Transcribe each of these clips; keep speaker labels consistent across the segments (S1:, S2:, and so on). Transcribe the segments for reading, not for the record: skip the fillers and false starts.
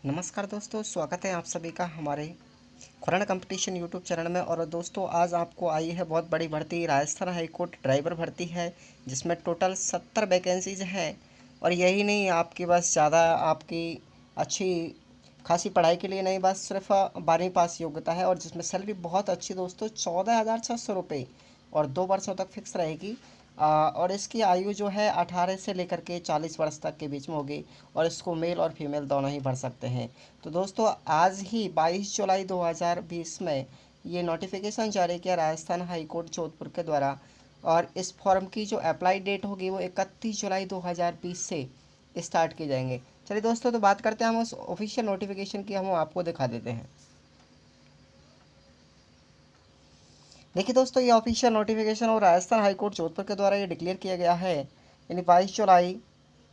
S1: नमस्कार दोस्तों, स्वागत है आप सभी का हमारे खुराना कंपटीशन यूट्यूब चैनल में। और दोस्तों, आज आपको आई है बहुत बड़ी भर्ती। राजस्थान हाई कोर्ट ड्राइवर भर्ती है, जिसमें टोटल 70 वैकेंसीज हैं। और यही नहीं, आपकी बस ज़्यादा आपकी अच्छी खासी पढ़ाई के लिए नहीं, बस सिर्फ 12वीं पास योग्यता है। और जिसमें सैलरी बहुत अच्छी दोस्तों, 14,600 रुपये और 2 वर्षों तक फिक्स रहेगी। और इसकी आयु जो है 18 से लेकर के 40 वर्ष तक के बीच में होगी। और इसको मेल और फीमेल दोनों ही भर सकते हैं। तो दोस्तों, आज ही 22 जुलाई 2020 में ये नोटिफिकेशन जारी किया राजस्थान हाई कोर्ट जोधपुर के द्वारा। और इस फॉर्म की जो अप्लाई डेट होगी वो 31 जुलाई 2020 से स्टार्ट की जाएंगे। चलिए दोस्तों, तो बात करते हैं हम उस ऑफिशियल नोटिफिकेशन की। हम आपको दिखा देते हैं। देखिए दोस्तों, ये ऑफिशियल नोटिफिकेशन और राजस्थान हाई कोर्ट जोधपुर के द्वारा ये डिक्लेयर किया गया है, यानी 22 जुलाई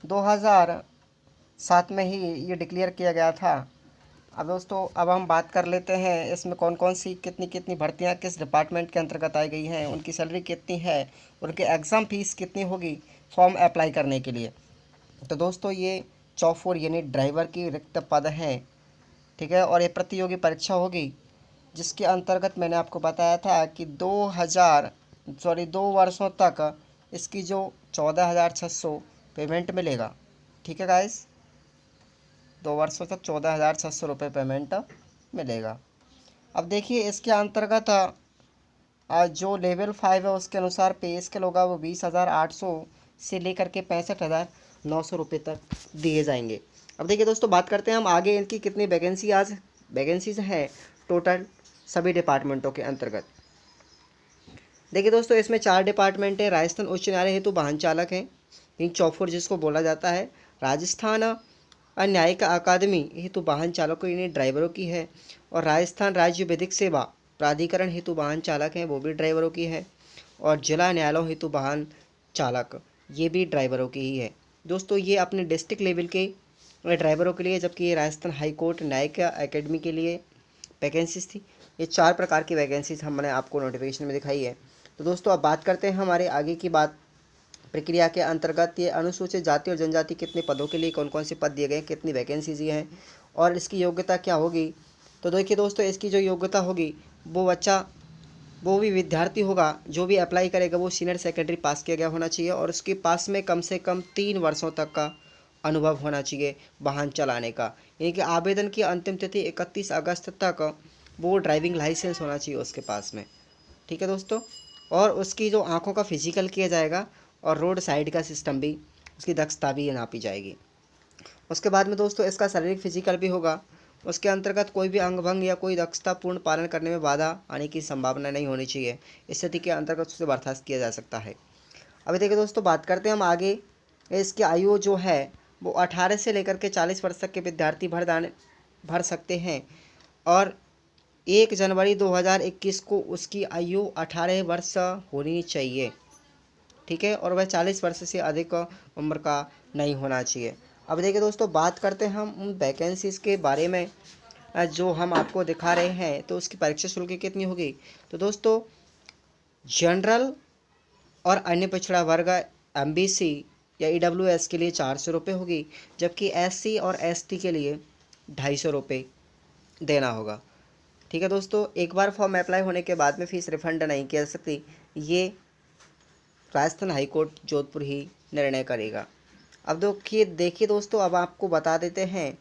S1: 2007 में ही ये डिक्लेयर किया गया था। अब दोस्तों, अब हम बात कर लेते हैं इसमें कौन कौन सी कितनी कितनी भर्तियां किस डिपार्टमेंट के अंतर्गत आई गई हैं, उनकी सैलरी कितनी है, उनके एग्ज़ाम फीस कितनी होगी फॉर्म अप्लाई करने के लिए। तो दोस्तों, ये 54 यूनिट ड्राइवर की रिक्त पद हैं, ठीक है। और ये प्रतियोगी परीक्षा होगी, जिसके अंतर्गत मैंने आपको बताया था कि 2 वर्षों तक इसकी जो 14,600 पेमेंट मिलेगा, ठीक है गाइस। 2 वर्षों तक 14,600 रुपये पेमेंट मिलेगा। अब देखिए, इसके अंतर्गत जो लेवल 5 है उसके अनुसार पे स्केल होगा वो 20,800 से लेकर के 65,900 रुपये तक दिए जाएंगे। अब देखिए दोस्तों, बात करते हैं हम आगे इनकी कितनी वैकेंसीज हैं टोटल सभी डिपार्टमेंटों के अंतर्गत। देखिए दोस्तों, इसमें 4 डिपार्टमेंट है। राजस्थान उच्च न्यायालय हेतु वाहन चालक है, इन चौफुर जिसको बोला जाता है। राजस्थान न्यायिक अकादमी हेतु वाहन चालकों यानी ड्राइवरों की है। और राजस्थान राज्य विधिक सेवा प्राधिकरण हेतु वाहन चालक हैं, वो भी ड्राइवरों की है। और जिला न्यायालयों हेतु वाहन चालक, ये भी ड्राइवरों की ही है। दोस्तों, ये अपने डिस्ट्रिक्ट लेवल के ड्राइवरों के लिए, जबकि ये राजस्थान हाई कोर्ट न्यायिक अकेडमी के लिए वैकेंसीज थी। ये 4 प्रकार की वैकेंसीज हमने आपको नोटिफिकेशन में दिखाई है। तो दोस्तों, अब बात करते हैं हमारे आगे की बात प्रक्रिया के अंतर्गत। ये अनुसूचित जाति और जनजाति कितने पदों के लिए कौन कौन से पद दिए गए हैं, कितनी वैकेंसीज ये हैं और इसकी योग्यता क्या होगी। तो देखिए दोस्तों, इसकी जो योग्यता होगी, वो भी विद्यार्थी होगा जो भी अप्लाई करेगा वो सीनियर सेकेंडरी पास किया गया होना चाहिए। और उसके पास में कम से कम 3 वर्षों तक का अनुभव होना चाहिए वाहन चलाने का। यानी कि आवेदन की अंतिम तिथि 31 अगस्त तक वो ड्राइविंग लाइसेंस होना चाहिए उसके पास में, ठीक है दोस्तों। और उसकी जो आंखों का फिजिकल किया जाएगा और रोड साइड का सिस्टम भी, उसकी दक्षता भी नापी जाएगी। उसके बाद में दोस्तों, इसका शारीरिक फिजिकल भी होगा। उसके अंतर्गत कोई भी अंग भंग या कोई दक्षता पूर्ण पालन करने में बाधा आने की संभावना नहीं होनी चाहिए। इस स्थिति के अंतर्गत उसे बर्खास्त किया जा सकता है। अभी देखिए दोस्तों, बात करते हैं हम आगे। इसकी आयु जो है वो 18 से लेकर के 40 वर्ष तक के विद्यार्थी भर सकते हैं। और 1 जनवरी 2021 को उसकी आयु 18 वर्ष होनी चाहिए, ठीक है। और वह 40 वर्ष से अधिक उम्र का नहीं होना चाहिए। अब देखिए दोस्तों, बात करते हैं हम उन वैकेंसीज़ के बारे में जो हम आपको दिखा रहे हैं। तो उसकी परीक्षा शुल्क कितनी होगी। तो दोस्तों, जनरल और अन्य पिछड़ा वर्ग एमबीसी या ईडब्ल्यूएस के लिए 400 रुपये होगी, जबकि एससी और एसटी के लिए 250 रुपये देना होगा, ठीक है दोस्तों। एक बार फॉर्म अप्लाई होने के बाद में फ़ीस रिफंड नहीं की जा सकती। ये राजस्थान हाई कोर्ट जोधपुर ही निर्णय करेगा। अब देखिए दोस्तों, अब आपको बता देते हैं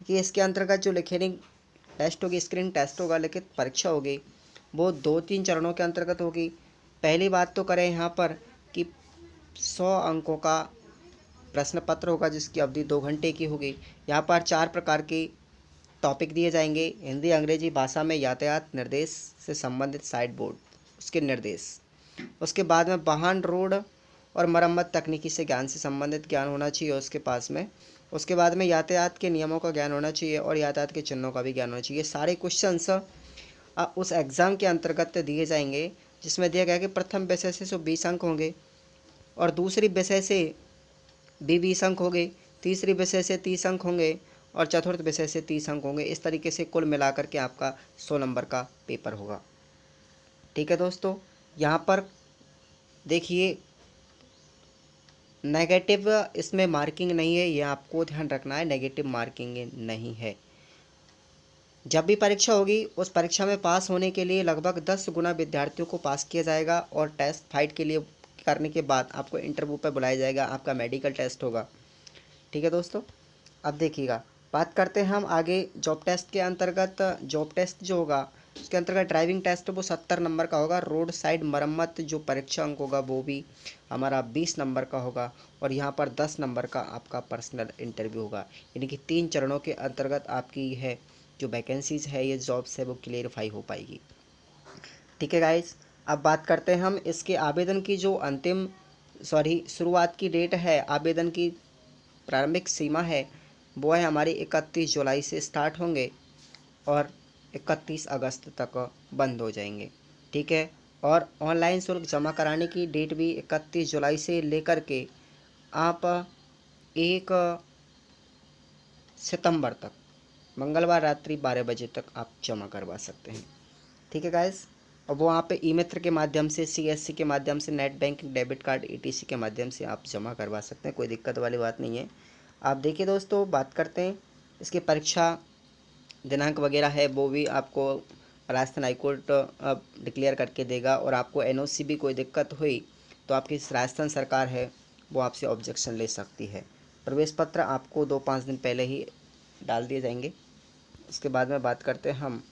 S1: कि इसके अंतर्गत जो लिखित टेस्ट होगी, स्क्रीन टेस्ट होगा, लिखित परीक्षा होगी, वो 2-3 चरणों के अंतर्गत होगी। पहली बात तो करें यहाँ पर कि 100 अंकों का प्रश्न पत्र होगा, जिसकी अवधि 2 घंटे की होगी। यहाँ पर 4 प्रकार के टॉपिक दिए जाएंगे। हिंदी अंग्रेजी भाषा में यातायात निर्देश से संबंधित साइड बोर्ड, उसके निर्देश। उसके बाद में वाहन रोड और मरम्मत तकनीकी से ज्ञान से संबंधित ज्ञान होना चाहिए उसके पास में। उसके बाद में यातायात के नियमों का ज्ञान होना चाहिए और यातायात के चिन्हों का भी ज्ञान होना चाहिए। सारे क्वेश्चंस उस एग्ज़ाम के अंतर्गत दिए जाएंगे, जिसमें दिया गया कि प्रथम विषय से 20 अंक होंगे और दूसरी विषय से भी 20 अंक होंगे, तीसरी विषय से 30 अंक होंगे और चतुर्थ विषय से 30 अंक होंगे। इस तरीके से कुल मिलाकर के आपका 100 नंबर का पेपर होगा, ठीक है दोस्तों। यहाँ पर देखिए, नेगेटिव इसमें मार्किंग नहीं है, ये आपको ध्यान रखना है, नेगेटिव मार्किंग नहीं है। जब भी परीक्षा होगी उस परीक्षा में पास होने के लिए लगभग 10 गुना विद्यार्थियों को पास किया जाएगा और टेस्ट फाइट के लिए करने के बाद आपको इंटरव्यू पर बुलाया जाएगा, आपका मेडिकल टेस्ट होगा। ठीक है दोस्तों, अब देखिएगा, बात करते हैं हम आगे जॉब टेस्ट के अंतर्गत। जॉब टेस्ट जो होगा उसके अंतर्गत ड्राइविंग टेस्ट वो 70 नंबर का होगा। रोड साइड मरम्मत जो परीक्षा अंक होगा वो भी हमारा 20 नंबर का होगा। और यहाँ पर 10 नंबर का आपका पर्सनल इंटरव्यू होगा। यानी कि 3 चरणों के अंतर्गत आपकी है जो वैकेंसीज़ है, ये जॉब्स है, वो क्लियरफाई हो पाएगी। ठीक है गाइस, अब बात करते हैं हम इसके आवेदन की जो शुरुआत की डेट है, आवेदन की प्रारंभिक सीमा है, वो है हमारी 31 जुलाई से स्टार्ट होंगे और 31 अगस्त तक बंद हो जाएंगे। ठीक है, और ऑनलाइन शुल्क जमा कराने की डेट भी 31 जुलाई से लेकर के आप 1 सितंबर तक, मंगलवार रात्रि 12 बजे तक आप जमा करवा सकते हैं। ठीक है गाइस, और वो वहाँ पे ई मित्र के माध्यम से, CSC के माध्यम से, net banking, debit card, ETC के माध्यम से आप जमा करवा सकते हैं, कोई दिक्कत वाली बात नहीं है। आप देखिए दोस्तों, बात करते हैं इसकी परीक्षा दिनांक वगैरह है, वो भी आपको राजस्थान हाईकोर्ट अब डिक्लेयर करके देगा। और आपको NOC भी कोई दिक्कत हुई तो आपकी राजस्थान सरकार है वो आपसे ऑब्जेक्शन ले सकती है। प्रवेश पत्र आपको 2-5 दिन पहले ही डाल दिए जाएंगे। उसके बाद में बात करते हैं हम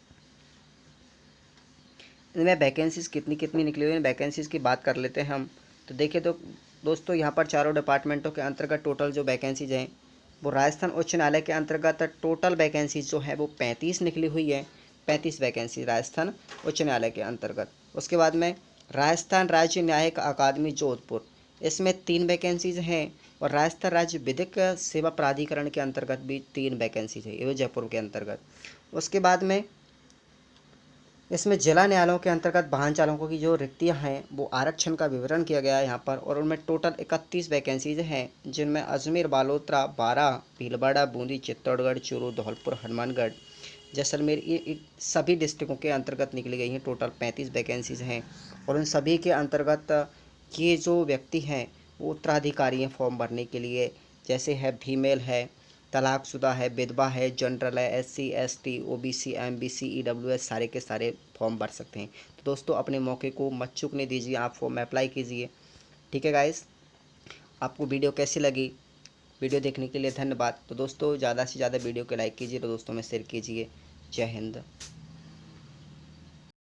S1: इनमें वैकेंसीज़ कितनी कितनी निकली हुई हैं, वैकेंसीज़ की बात कर लेते हैं हम। तो देखिए तो दोस्तों, यहाँ पर चारों डिपार्टमेंटों के अंतर्गत टोटल जो वैकेंसीज हैं वो राजस्थान उच्च न्यायालय के अंतर्गत टोटल वैकेंसीज जो है वो 35 निकली हुई है। 35 वैकेंसी राजस्थान उच्च न्यायालय के अंतर्गत। उसके बाद में राजस्थान राज्य न्यायिक अकादमी जोधपुर, इसमें 3 वैकेंसीज हैं। और राजस्थान राज्य विधिक सेवा प्राधिकरण के अंतर्गत भी 3 वैकेंसीज है, ये जयपुर के अंतर्गत। उसके बाद में इसमें जिला न्यायालयों के अंतर्गत वाहन चालकों की जो रिक्तियां हैं वो आरक्षण का विवरण किया गया है यहाँ पर। और उनमें टोटल 31 वैकेंसीज हैं, जिनमें अजमेर, बालोतरा, बारां, भीलवाड़ा, बूंदी, चित्तौड़गढ़, चूरू, धौलपुर, हनुमानगढ़, जैसलमेर, ये सभी डिस्ट्रिक्टों के अंतर्गत निकली गई हैं। टोटल 35 वैकेंसीज हैं। और उन सभी के अंतर्गत ये जो व्यक्ति हैं वो उत्तराधिकारी हैं फॉर्म भरने के लिए, जैसे है फीमेल है, तलाकशुदा है, विधवा है, जनरल है, SC ST OBC MBC EWS, सारे के सारे फॉर्म भर सकते हैं। तो दोस्तों, अपने मौके को मत चूकने दीजिए, आप फॉर्म में अप्लाई कीजिए। ठीक है गाइस, आपको वीडियो कैसी लगी? वीडियो देखने के लिए धन्यवाद। तो दोस्तों, ज़्यादा से ज़्यादा वीडियो को लाइक कीजिए, तो दोस्तों में शेयर कीजिए। जय हिंद।